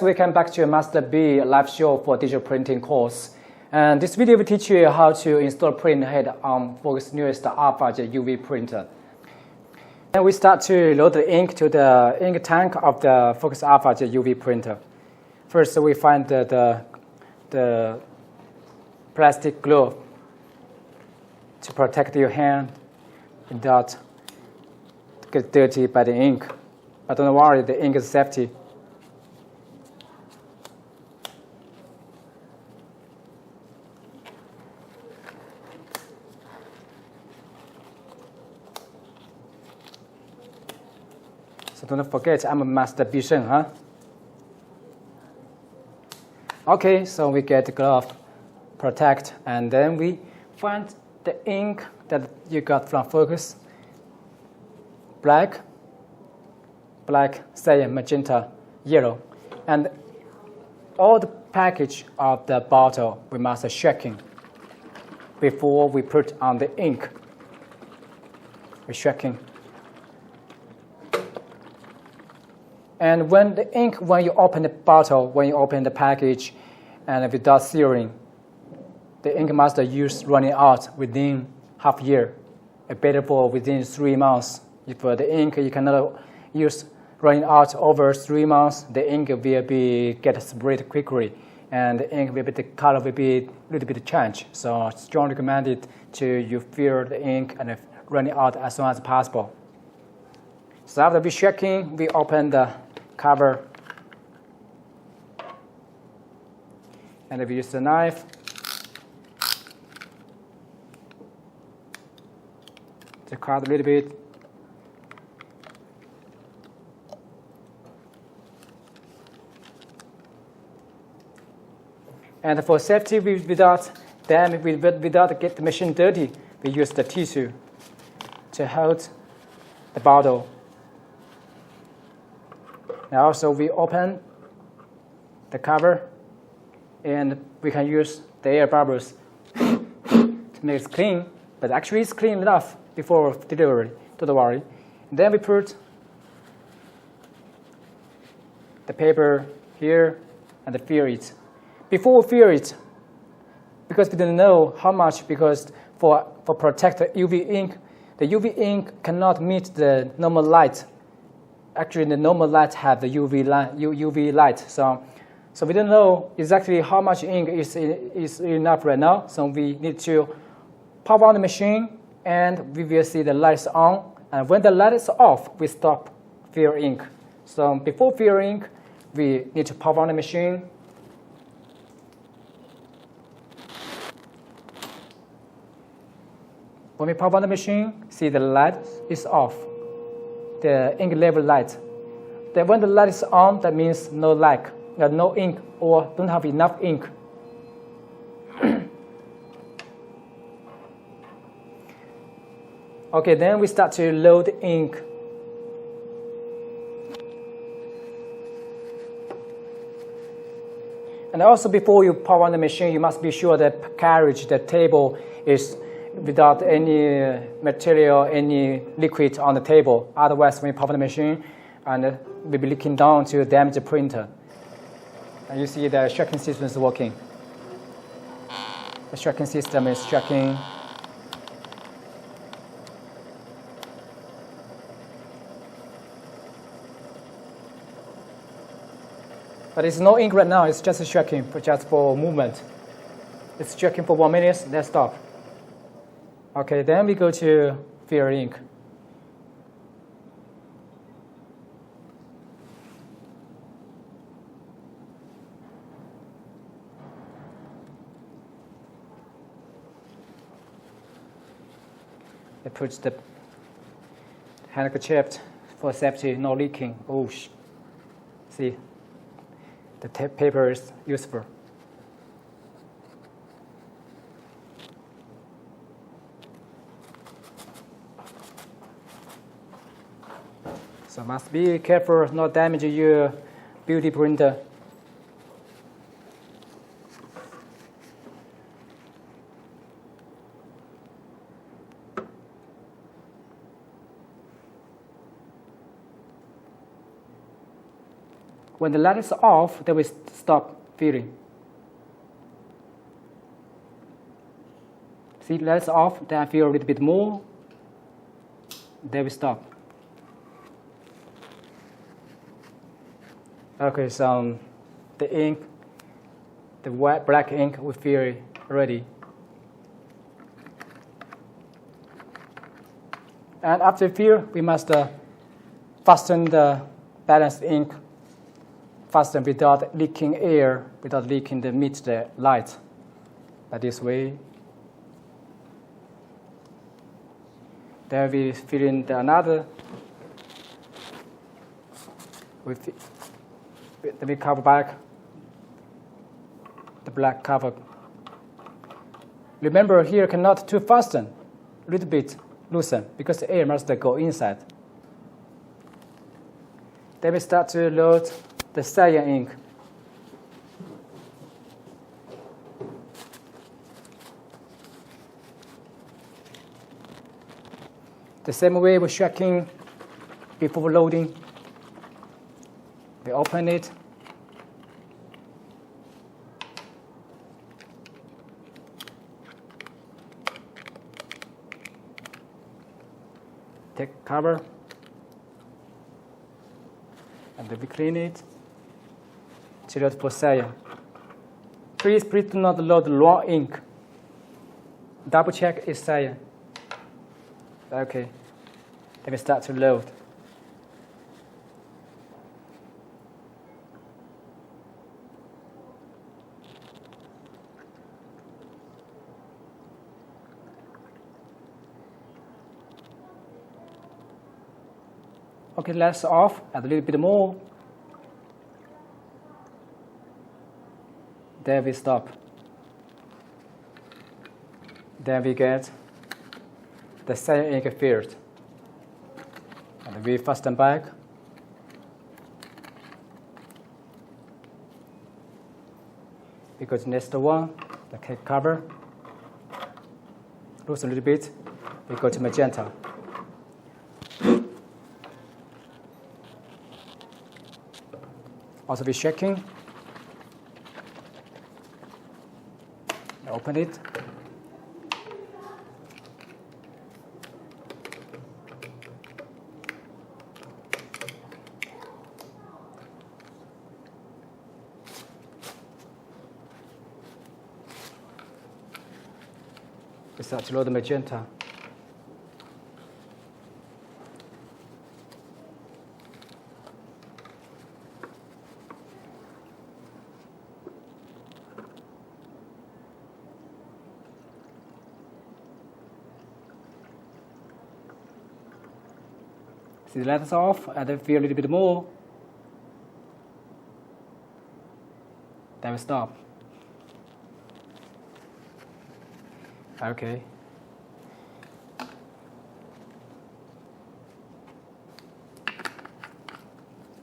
welcome back to Master B live show for digital printing course. And this video will teach you how to install print head on Focus newest Alpha J UV printer. And we start to load the ink to the ink tank of the Focus Alpha J UV printer. First, we find the plastic glove to protect your hand without get dirty by the ink. But don't worry, the ink is safety. So don't forget, I'm a Master B Shen, huh? Okay, so we get the glove, protect, and then we find the ink that you got from Focus. Black, cyan, magenta, yellow. And all the package of the bottle we must shaking before we put on the ink. We're shaking. And when you open the bottle, when you open the package, and without sealing, the ink must use running out within half year, available within 3 months. If the ink you cannot use running out over 3 months, the ink will get sprayed quickly, and the color will be a little bit changed. So strongly recommended to you fill the ink and run it out as soon as possible. So after we shaking, we open the cover, and we use the knife to cut a little bit. And for safety, without get the machine dirty, we use the tissue to hold the bottle. And also, we open the cover, and we can use the air bubbles to make it clean. But actually, it's clean enough before delivery. Don't worry. And then we put the paper here and fill it. Before we fill it, because we don't know how much, because for protect the UV ink, the UV ink cannot meet the normal light. Actually, the normal light have the UV light. So we don't know exactly how much ink is enough right now. So we need to pop on the machine, and we will see the lights on. And when the light is off, we stop fill ink. So before fill ink, we need to pop on the machine. When we pop on the machine, see the light is off, the ink level light. Then when the light is on, that means no lag, no ink, or don't have enough ink. Okay, then we start to load the ink. And also before you pop on the machine, you must be sure that carriage, the table is without any material, any liquid on the table. Otherwise, when you pop on the machine, and we'll be leaking down to damage the printer. And you see the tracking system is working. The tracking system is tracking. But it's no ink right now, it's just tracking, just for movement. It's tracking for 1 minute, then stop. Okay, then we go to fill ink. I put the handkerchief for safety, no leaking. Oh, see, the paper is useful. So must be careful not damage your beauty printer. When the light is off, they will stop filling. See, light is off, then I fill a little bit more, they will stop. Okay, so the ink, the white black ink will fill ready. And after fill, we must fasten the balanced ink, fasten without leaking air, without leaking the light. By this way. Then we fill in another. Then we cover back the black cover. Remember here cannot too fasten, a little bit loosen because the air must go inside. Then we start to load the cyan ink. The same way we're checking before loading. We open it. Take cover. And then we clean it. To load for cyan. Please do not load raw ink. Double check is cyan. Okay, then we start to load. Okay, let's off, add a little bit more. Then we stop. Then we get the cyan ink filled. And we fasten back. We go to next one, the cake cover. Loosen a little bit. We go to magenta. Also be checking. Open it. We start to load the magenta. See the letters off, and then fill a little bit more. Then we stop. Okay.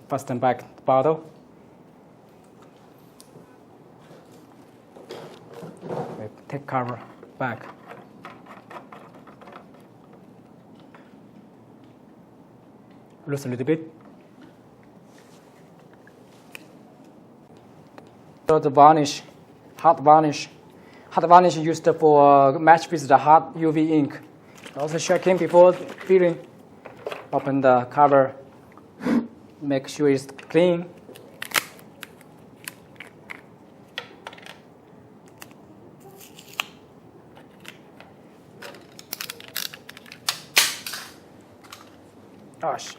Fasten back the bottle. We take cover back. Loosen a little bit. So the varnish, hot varnish. Hot varnish used for match with the hot UV ink. Also checking before filling. Open the cover. Make sure it's clean. Gosh.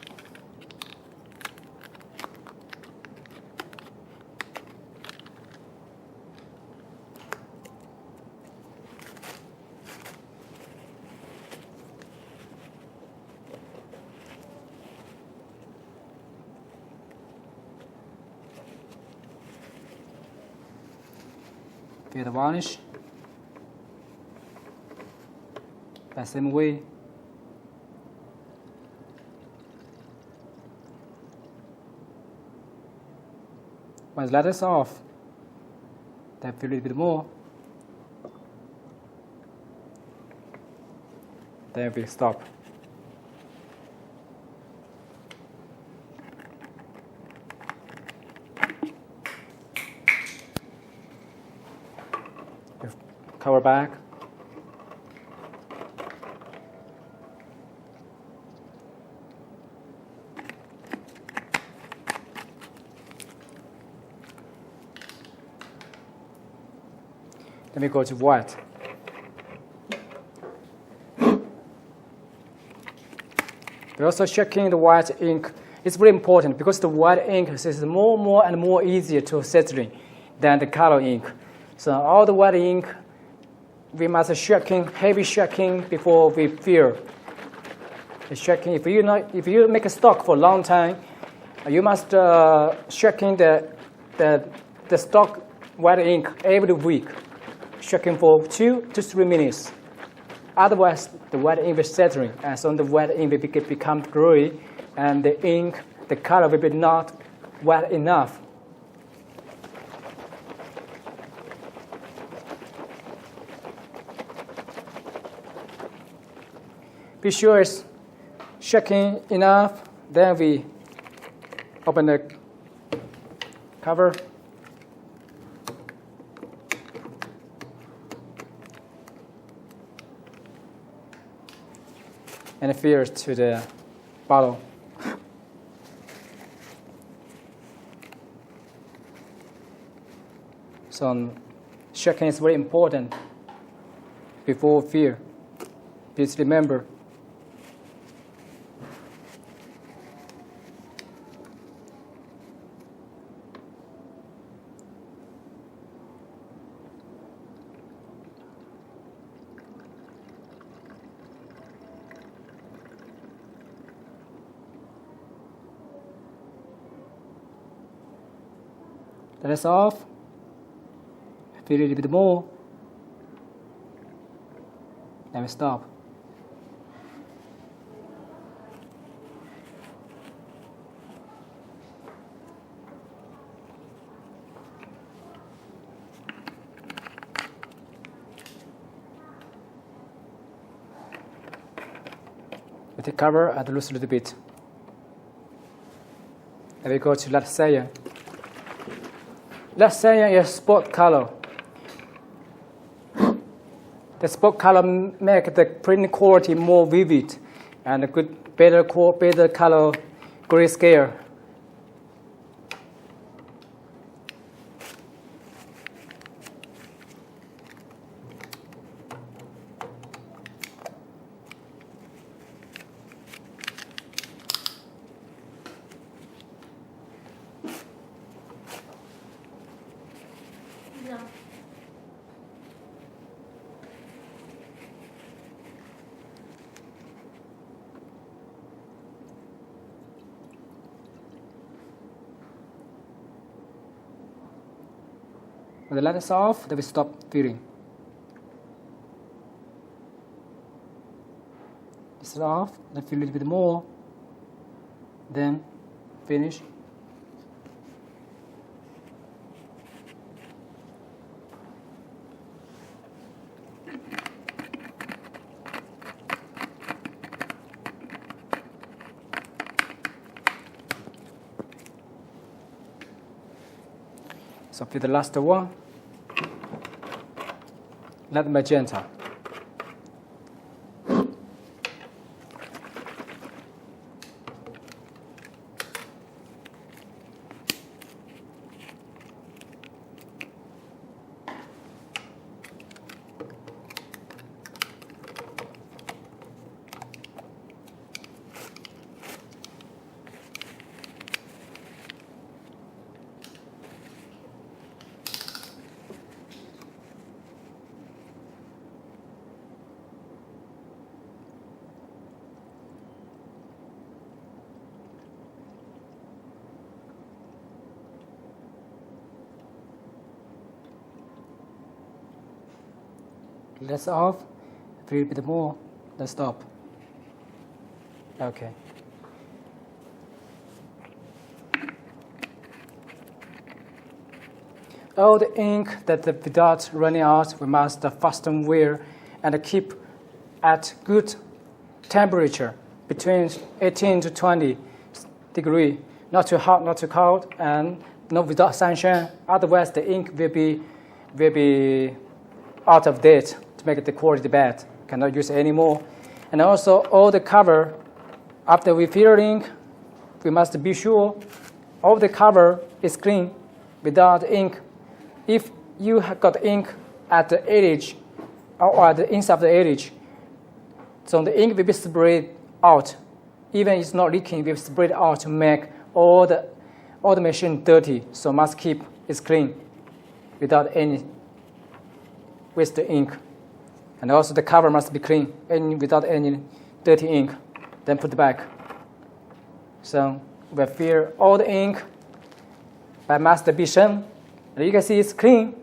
Get the varnish. The same way. When the letter is off, then fill a little bit more. Then we stop. cover back. Then we go to white. We're also checking the white ink. It's very important because the white ink is more and more easier to settling than the color ink. So all the white ink, we must heavy checking before we fill. The checking. If you make a stock for a long time, you must checking the stock white ink every week. Checking for 2 to 3 minutes. Otherwise, the white ink will settling, and so the white ink will become gray, and the color will be not white enough. Be sure it's checking enough. Then we open the cover. And fill it to the bottle. So checking is very important before fill. Please remember. That is off. Fill a little bit more. Then we stop. We take cover and loose a little bit. Then we go to left cyan. Left cyan is spot color. The spot color make the print quality more vivid and better color grayscale. When the light is off, then we stop filling. This is off, then fill a little bit more, then finish. So for the last one, let magenta. Let's off, a little bit more, let's stop. Okay. All the ink that without running out, we must fasten wear and keep at good temperature between 18 to 20 degrees, not too hot, not too cold, and not without sunshine. Otherwise, the ink will be out of date to make the quality bad. Cannot use it anymore. And also all the cover, after we fill ink, we must be sure all the cover is clean without ink. If you have got ink at the edge or at the inside of the edge, so the ink will be sprayed out. Even it's not leaking, it will spread out to make all the machine dirty. So must keep it clean without any waste ink. And also the cover must be clean and without any dirty ink. Then put it back. So we fill all the ink by master vision. And you can see it's clean.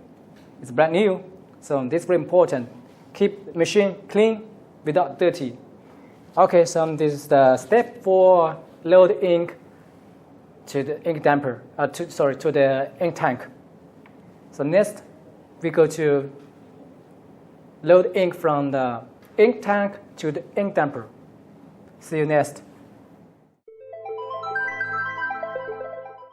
It's brand new. So this is very important. Keep the machine clean without dirty. Okay, so this is the step for load ink to the ink damper, to the ink tank. So next, we go to load ink from the ink tank to the ink damper. See you next.